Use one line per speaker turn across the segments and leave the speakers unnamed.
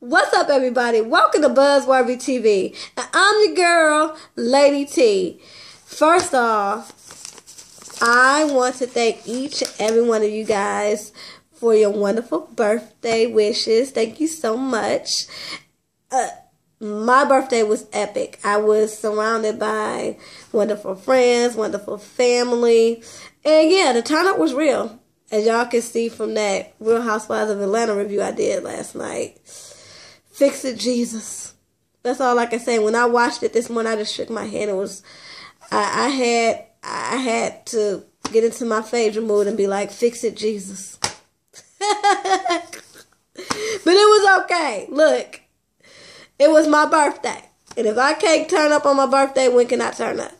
What's up, everybody? Welcome to Buzzworthy TV. And I'm your girl, Lady T. First off, I want to thank each and every one of you guys for your wonderful birthday wishes. Thank you so much. My birthday was epic. I was surrounded by wonderful friends, wonderful family. And yeah, the turn up was real. As y'all can see from that Real Housewives of Atlanta review I did last night. Fix it, Jesus. That's all I can say. When I watched it this morning, I just shook my head. It was, I had to get into my favorite mood and be like, fix it, Jesus. But it was okay. Look, it was my birthday. And if I can't turn up on my birthday, when can I turn up?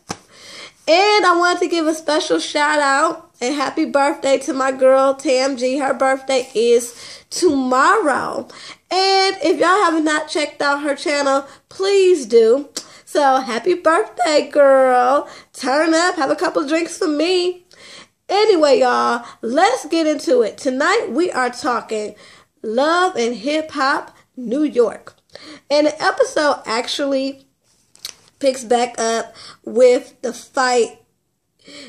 And I wanted to give a special shout out and happy birthday to my girl, Tam G. Her birthday is tomorrow. And if y'all have not checked out her channel, please do. So, happy birthday, girl. Turn up. Have a couple drinks for me. Anyway, y'all, let's get into it. Tonight, we are talking Love and Hip Hop New York. And the episode actually picks back up with the fight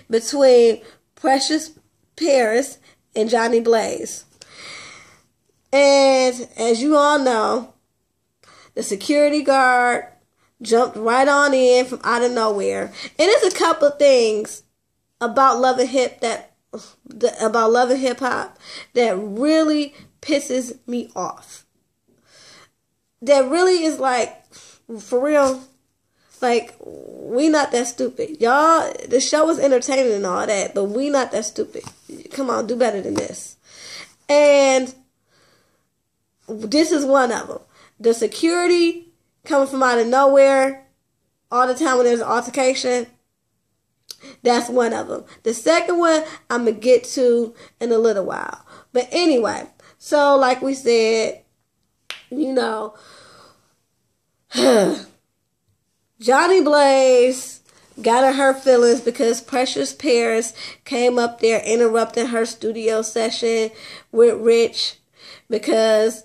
between Precious Paris and Johnny Blaze. And as you all know, the security guard jumped right on in from out of nowhere. And there's a couple of things about Love and Hip Hop that really pisses me off. That really is like, for real, like, we not that stupid. Y'all, the show is entertaining and all that, but we not that stupid. Come on, do better than this. And this is one of them. The security coming from out of nowhere all the time when there's an altercation. That's one of them. The second one I'm going to get to in a little while. But anyway, so like we said, you know, Johnny Blaze got in her feelings because Precious Paris came up there interrupting her studio session with Rich, because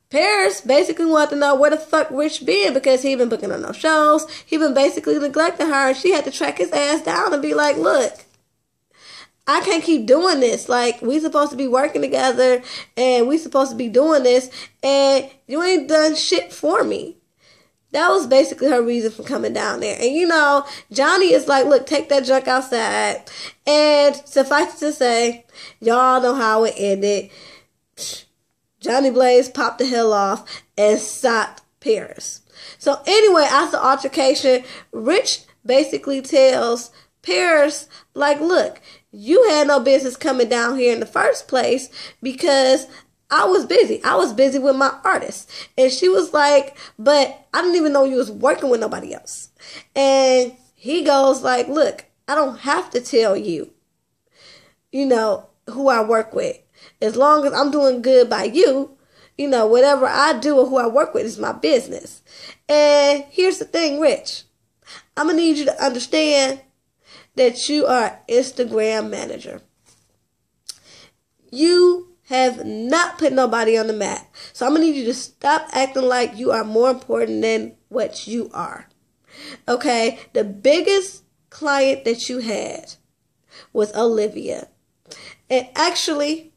Paris basically wanted to know where the fuck Rich been, because he been booking on no shows. He been basically neglecting her, and she had to track his ass down and be like, look, I can't keep doing this. Like, we supposed to be working together, and we supposed to be doing this, and you ain't done shit for me. That was basically her reason for coming down there. And, you know, Johnny is like, look, take that junk outside. And suffice it to say, y'all know how it ended. Johnny Blaze popped the hell off and socked Paris. So anyway, after the altercation, Rich basically tells Paris, like, look, you had no business coming down here in the first place because I was busy. I was busy with my artist. And she was like, but I didn't even know you was working with nobody else. And he goes like, look, I don't have to tell you, you know, who I work with. As long as I'm doing good by you, you know, whatever I do or who I work with is my business. And here's the thing, Rich. I'm going to need you to understand that you are an Instagram manager. You have not put nobody on the map. So I'm going to need you to stop acting like you are more important than what you are. Okay? The biggest client that you had was Olivia. And actually,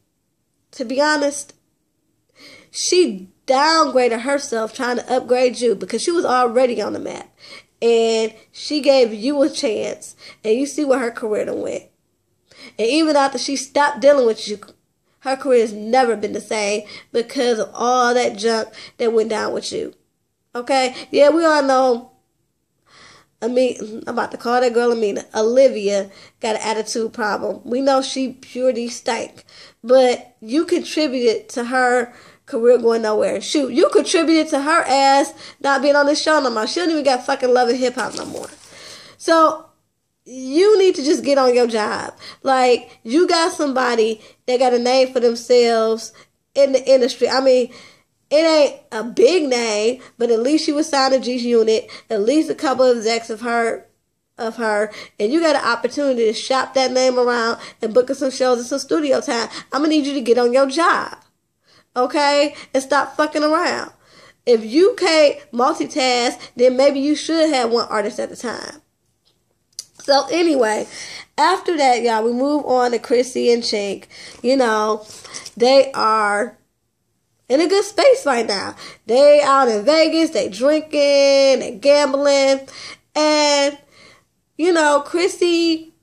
to be honest, she downgraded herself trying to upgrade you because she was already on the map. And she gave you a chance. And you see where her career done went. And even after she stopped dealing with you, her career has never been the same because of all that junk that went down with you. Okay? Yeah, we all know. I'm about to call that girl Amina. Olivia got an attitude problem. We know she purely stank. But you contributed to her career going nowhere. Shoot, you contributed to her ass not being on this show no more. She don't even got fucking Love and Hip Hop no more. So you need to just get on your job. Like, you got somebody that got a name for themselves in the industry. I mean, it ain't a big name, but at least she was signed to G's Unit. At least a couple of execs of her. And you got an opportunity to shop that name around and book her some shows and some studio time. I'm going to need you to get on your job. Okay? And stop fucking around. If you can't multitask, then maybe you should have one artist at a time. So anyway, after that, y'all, we move on to Chrissy and Chink. You know, they are in a good space right now. They out in Vegas, they drinking, they gambling, and, you know, Chrissy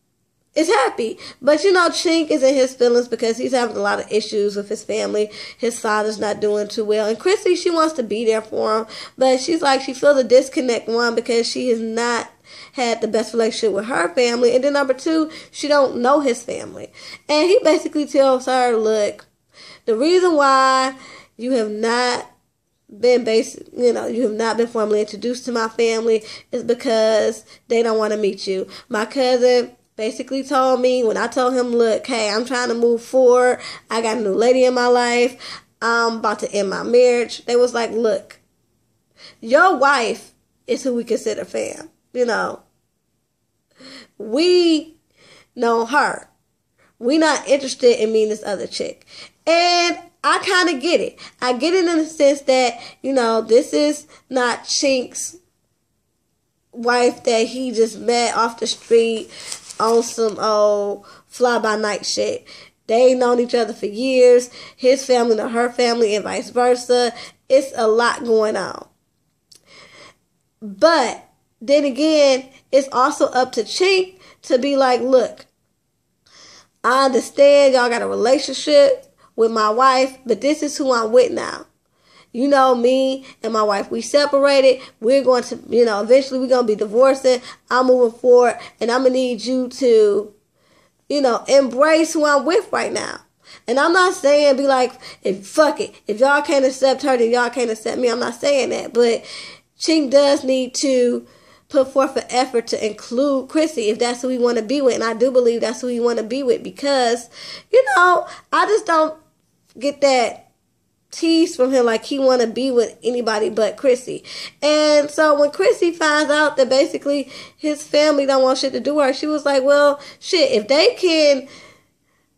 is happy. But, you know, Chink is in his feelings because he's having a lot of issues with his family. His father's not doing too well. And Chrissy, she wants to be there for him, but she's like, she feels a disconnect, one, because she has not had the best relationship with her family, and then number two, she don't know his family. And he basically tells her, look, the reason why you have not been you have not been formally introduced to my family is because they don't want to meet you. My cousin basically told me, when I told him, look, hey, I'm trying to move forward, I got a new lady in my life, I'm about to end my marriage, they was like, look, your wife is who we consider fam. You know, we know her. We not interested in meeting this other chick. And I kind of get it. I get it in the sense that, you know, this is not Chink's wife that he just met off the street on some old fly-by-night shit. They known each other for years. His family know her family and vice versa. It's a lot going on. But then again, it's also up to Chink to be like, look, I understand y'all got a relationship with my wife, but this is who I'm with now. You know, me and my wife, we separated. We're going to, you know, eventually we're going to be divorcing. I'm moving forward, and I'm going to need you to, you know, embrace who I'm with right now. And I'm not saying be like, fuck it. If y'all can't accept her, then y'all can't accept me. I'm not saying that. But Chink does need to put forth an effort to include Chrissy if that's who he want to be with. And I do believe that's who he want to be with because, you know, I just don't get that tease from him like he want to be with anybody but Chrissy. And so when Chrissy finds out that basically his family don't want shit to do with her, she was like, well, shit, if they can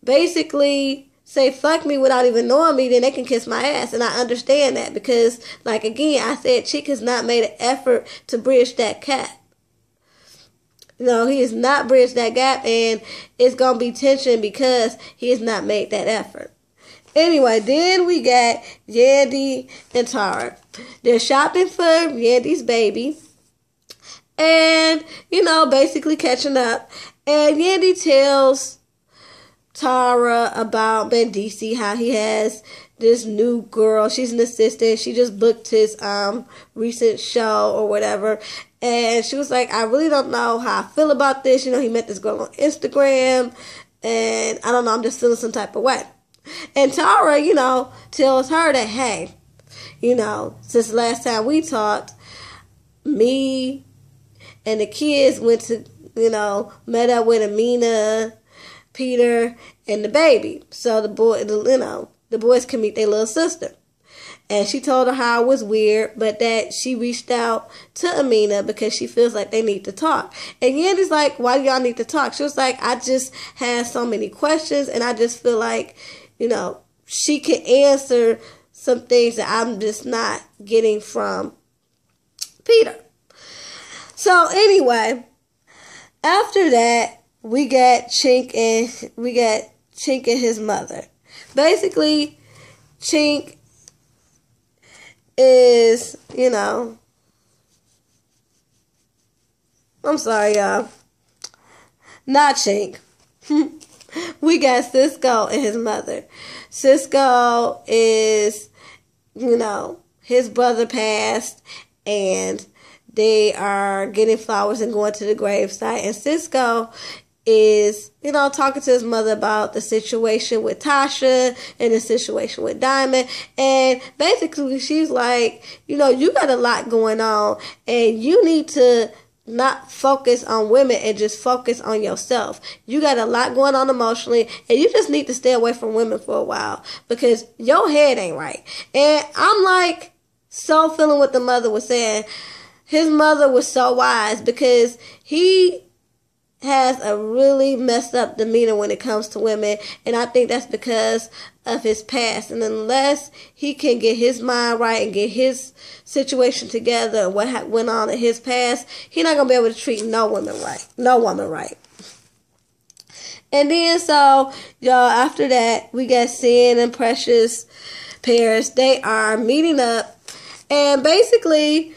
basically say fuck me without even knowing me, then they can kiss my ass. And I understand that because, like, again, I said Chick has not made an effort to bridge that gap. No, he has not bridged that gap, and it's going to be tension because he has not made that effort. Anyway, then we got Yandy and Tara. They're shopping for Yandy's baby and, you know, basically catching up. And Yandy tells Tara about Bendici, how he has this new girl. She's an assistant. She just booked his recent show or whatever. And she was like, I really don't know how I feel about this. You know, he met this girl on Instagram. And I don't know, I'm just feeling some type of way. And Tara, you know, tells her that, hey, you know, since the last time we talked, me and the kids went to, you know, met up with Amina, Peter, and the baby. So the boys can meet their little sister. And she told her how it was weird, but that she reached out to Amina because she feels like they need to talk. And Yandy's like, why do y'all need to talk? She was like, I just had so many questions, and I just feel like, you know, she can answer some things that I'm just not getting from Peter. So anyway, after that, we got Chink and his mother. Basically, Chink is, you know, I'm sorry, y'all. Not Chink. We got Cisco and his mother. Cisco is, you know, his brother passed, and they are getting flowers and going to the gravesite. And Cisco is, you know, talking to his mother about the situation with Tasha and the situation with Diamond. And basically she's like, you know, you got a lot going on, and you need to not focus on women and just focus on yourself. You got a lot going on emotionally, and you just need to stay away from women for a while because your head ain't right. And I'm like, so feeling what the mother was saying. His mother was so wise because he has a really messed up demeanor when it comes to women, and I think that's because of his past. And unless he can get his mind right and get his situation together, what went on in his past, he's not going to be able to treat no woman right. No woman right. And then, so, y'all, after that, we got Cyn and Precious Paris. They are meeting up. And basically,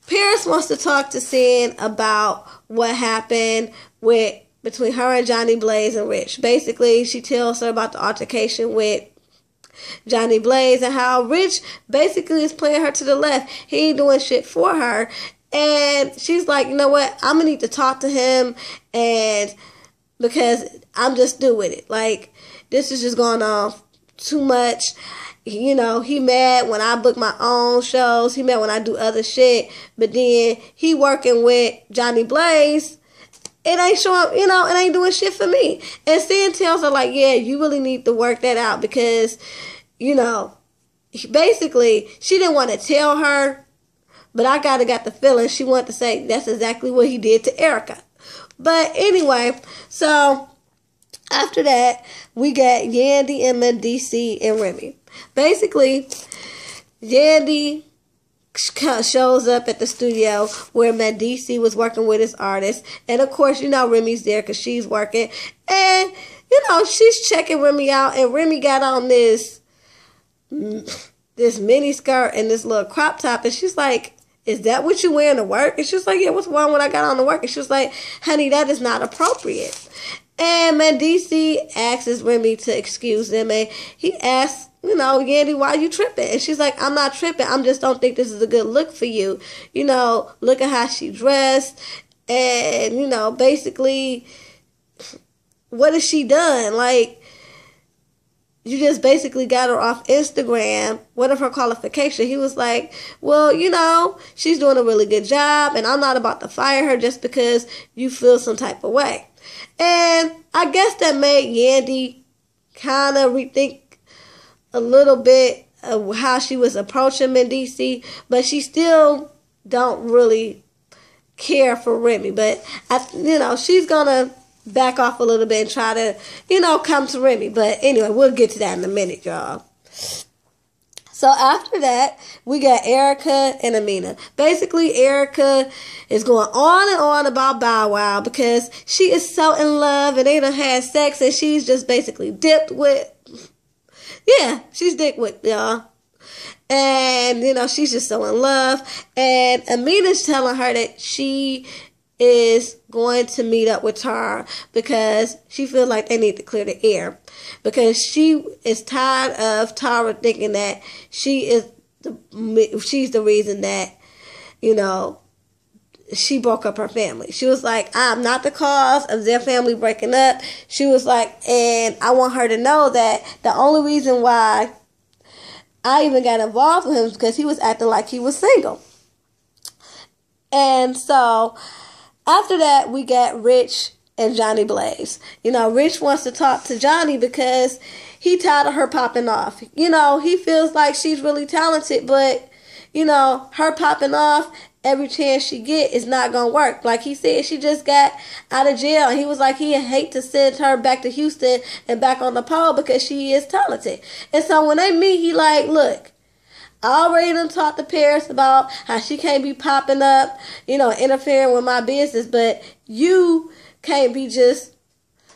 Paris wants to talk to Cyn about what happened between her and Johnny Blaze and Rich. Basically, she tells her about the altercation with Johnny Blaze and how Rich basically is playing her to the left. He ain't doing shit for her. And she's like, you know what? I'm going to need to talk to him, and because I'm just through with it. Like, this is just going on too much. You know, he mad when I book my own shows. He mad when I do other shit. But then he working with Johnny Blaze. It ain't showing, you know, it ain't doing shit for me. And Cyn tells her, like, yeah, you really need to work that out because, you know, basically, she didn't want to tell her, but I got the feeling she wanted to say that's exactly what he did to Erica. But anyway, so after that, we got Yandy, Emma, DC, and Remy. Basically, Yandy shows up at the studio where Medici was working with his artist. And of course, you know, Remy's there because she's working. And, you know, she's checking Remy out. And Remy got on this mini skirt and this little crop top. And she's like, is that what you wearing to work? And she was like, yeah, what's wrong when I got on to work? And she was like, honey, that is not appropriate. And Medici asks Remy to excuse them. And he asks, you know, Yandy, why you tripping? And she's like, I'm not tripping. I just don't think this is a good look for you. You know, look at how she dressed. And, you know, basically, what has she done? Like, you just basically got her off Instagram. What are her qualifications? He was like, well, you know, she's doing a really good job, and I'm not about to fire her just because you feel some type of way. And I guess that made Yandy kind of rethink a little bit of how she was approaching Medici, but she still don't really care for Remy. But, you know, she's going to back off a little bit and try to, you know, come to Remy. But anyway, we'll get to that in a minute, y'all. So after that, we got Erica and Amina. Basically, Erica is going on and on about Bow Wow because she is so in love and they done had sex and she's just basically dipped with, yeah, she's dick with, y'all. And, you know, she's just so in love. And Amina's telling her that she is going to meet up with Tara because she feels like they need to clear the air. Because she is tired of Tara thinking that she's the reason that, you know, she broke up her family. She was like, I'm not the cause of their family breaking up. She was like, and I want her to know that the only reason why I even got involved with him is because he was acting like he was single. And so after that, we got Rich and Johnny Blaze. You know, Rich wants to talk to Johnny because he tired of her popping off. You know, he feels like she's really talented, but, you know, her popping off every chance she get is not going to work. Like he said, she just got out of jail. And he was like, he'd hate to send her back to Houston and back on the pole because she is talented. And so when they meet, he like, look, I already done talked to Paris about how she can't be popping up, you know, interfering with my business, but you can't be just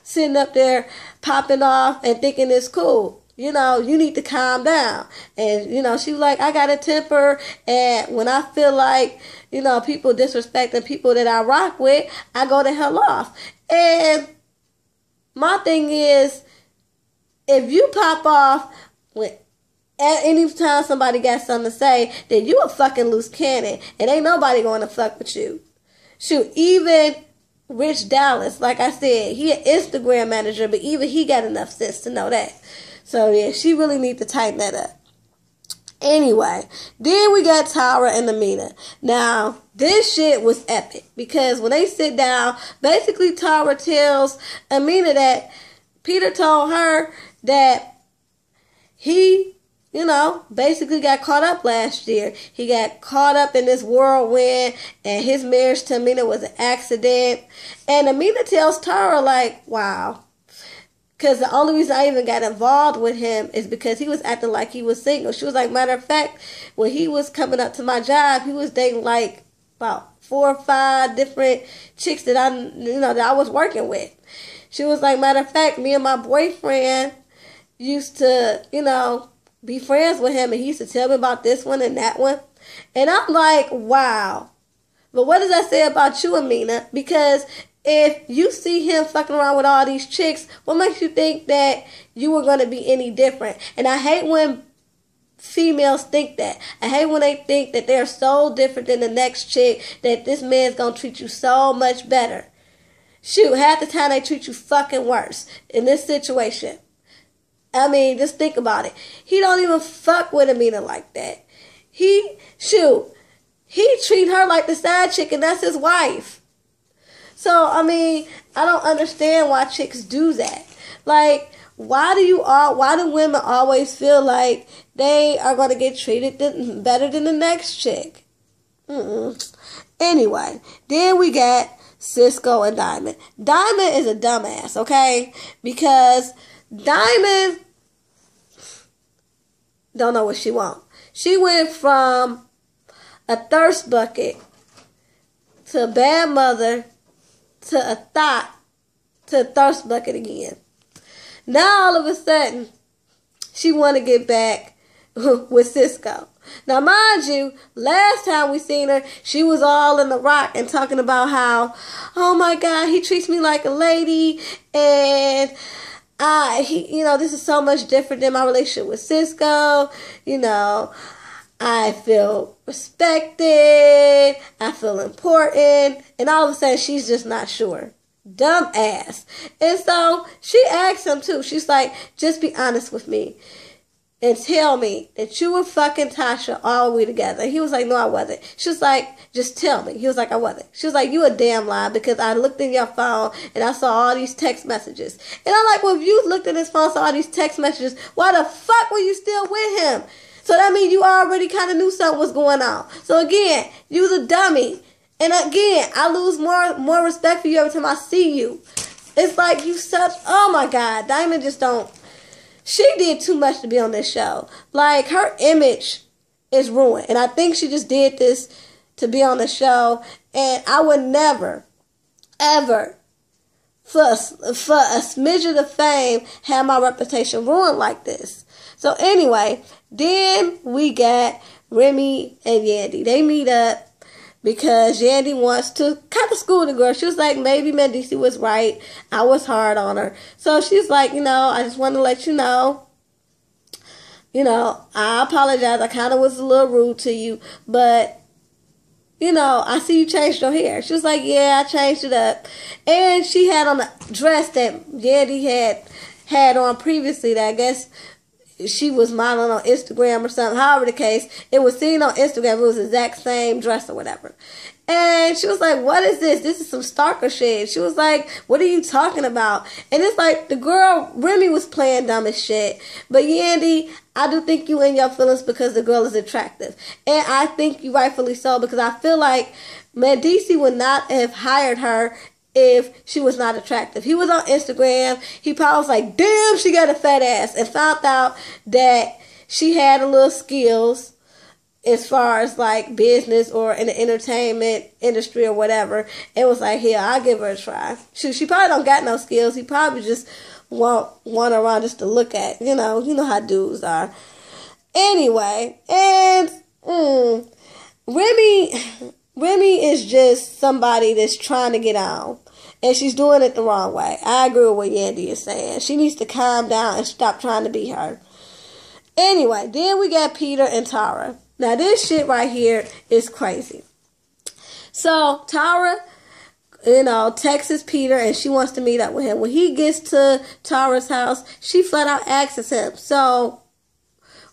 sitting up there popping off and thinking it's cool. You know, you need to calm down. And, you know, she was like, I got a temper, and when I feel like, you know, people disrespecting people that I rock with, I go the hell off. And my thing is, if you pop off with any time somebody got something to say, then you a fucking loose cannon. And ain't nobody going to fuck with you. Shoot, even Rich Dallas, like I said, he an Instagram manager, but even he got enough sense to know that. So, yeah, she really need to tighten that up. Anyway, then we got Tara and Amina. Now, this shit was epic. Because when they sit down, basically Tara tells Amina that Peter told her that he, you know, basically got caught up last year. He got caught up in this whirlwind, and his marriage to Amina was an accident. And Amina tells Tara, like, wow. Because the only reason I even got involved with him is because he was acting like he was single. She was like, matter of fact, when he was coming up to my job, he was dating like about 4 or 5 different chicks that I was working with. She was like, matter of fact, me and my boyfriend used to, be friends with him, and he used to tell me about this one and that one. And I'm like, wow. But what does that say about you, Amina? Because if you see him fucking around with all these chicks, what makes you think that you were going to be any different? And I hate when females think that. I hate when they think that they're so different than the next chick, that this man's going to treat you so much better. Shoot, half the time they treat you fucking worse in this situation. I mean, just think about it. He don't even fuck with Amina like that. He treat her like the side chick, and that's his wife. So, I mean, I don't understand why chicks do that. Like, why do women always feel like they are going to get treated better than the next chick? Anyway, then we got Cisco and Diamond. Diamond is a dumbass, okay? Because Diamond don't know what she wants. She went from a thirst bucket to a bad mother to a thought to a thirst bucket again. Now all of a sudden, she want to get back with Cisco. Now mind you, last time we seen her, she was all in the rock and talking about how, oh my God, he treats me like a lady, and this is so much different than my relationship with Cisco. I feel respected. I feel important. And all of a sudden, she's just not sure. Dumb ass. And so she asked him too. She's like, just be honest with me and tell me that you were fucking Tasha all the way together. He was like, no, I wasn't. She was like, just tell me. He was like, I wasn't. She was like, you a damn lie, because I looked in your phone and I saw all these text messages. And I'm like, well, if you looked in his phone, saw all these text messages, why the fuck were you still with him? So that means you already kind of knew something was going on. So again, you was a dummy. And again, I lose more respect for you every time I see you. It's like oh my God, Diamond just don't. She did too much to be on this show. Like, her image is ruined. And I think she just did this to be on the show. And I would never, ever, for a smidget of fame, have my reputation ruined like this. So anyway, then we got Remy and Yandy. They meet up because Yandy wants to kind of school the girl. She was like, maybe Mendeecees was right. I was hard on her. So she's like, I just want to let you know, I apologize. I kind of was a little rude to you, but, I see you changed your hair. She was like, yeah, I changed it up. And she had on a dress that Yandy had on previously that I guess she was modeling on Instagram or something. However the case, it was seen on Instagram. It was the exact same dress or whatever. And she was like, what is this? This is some stalker shit. She was like, what are you talking about? And it's like, the girl, Remy, was playing dumb as shit. But Yandy, I do think you in your feelings because the girl is attractive. And I think you rightfully so, because I feel like Mendeecees would not have hired her if she was not attractive. He was on Instagram. He probably was like, damn, she got a fat ass, and found out that she had a little skills as far as like business or in the entertainment industry or whatever. It was like, here, I'll give her a try. She probably don't got no skills. He probably just want around just to look at. You know how dudes are. Anyway, and Remy is just somebody that's trying to get on. And she's doing it the wrong way. I agree with what Yandy is saying. She needs to calm down and stop trying to be her. Anyway, then we got Peter and Tara. Now this shit right here is crazy. So Tara, texts Peter and she wants to meet up with him. When he gets to Tara's house, she flat out asks him, so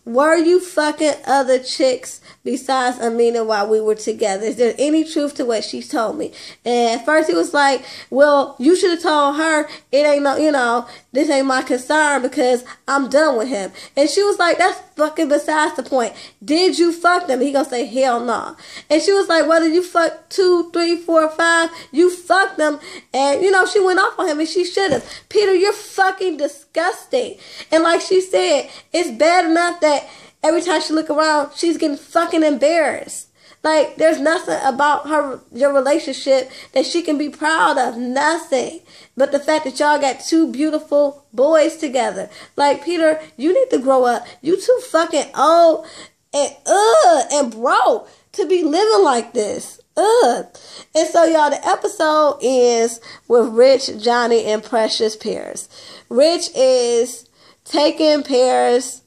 were you fucking other chicks besides Amina while we were together? Is there any truth to what she told me? And at first he was like, well, you should have told her it ain't no, this ain't my concern because I'm done with him. And she was like, that's fucking besides the point. Did you fuck them? He gonna say, hell no. And she was like, whether you fuck 2, 3, 4, 5, you fucked them. And, she went off on him and she should have. Peter, you're fucking disgusting. And like she said, it's bad enough that every time she look around, she's getting fucking embarrassed. Like, there's nothing about your relationship that she can be proud of. Nothing. But the fact that y'all got 2 beautiful boys together. Like, Peter, you need to grow up. You too fucking old and broke to be living like this. And so, y'all, the episode ends with Rich, Johnny, and Precious Paris. Rich is taking Paris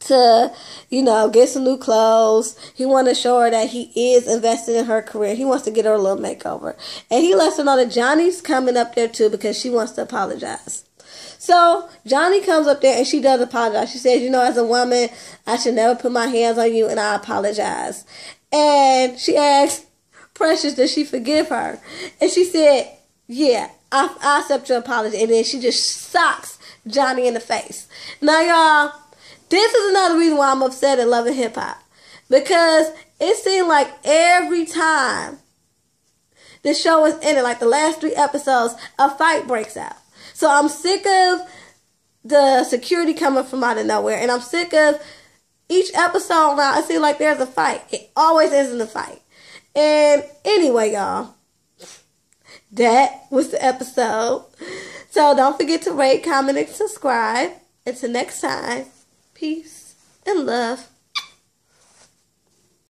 to, get some new clothes. He wants to show her that he is invested in her career. He wants to get her a little makeover. And he lets her know that Johnny's coming up there too because she wants to apologize. So Johnny comes up there and she does apologize. She says, as a woman, I should never put my hands on you and I apologize. And she asks Precious, does she forgive her? And she said, yeah, I accept your apology. And then she just socks Johnny in the face. Now, y'all, this is another reason why I'm upset at Love and Hip Hop. Because it seemed like every time the show is ended, like the last 3 episodes, a fight breaks out. So I'm sick of the security coming from out of nowhere. And I'm sick of each episode now. It seems like there's a fight. It always ends in a fight. And anyway, y'all, that was the episode. So don't forget to rate, comment, and subscribe. Until next time, peace and love.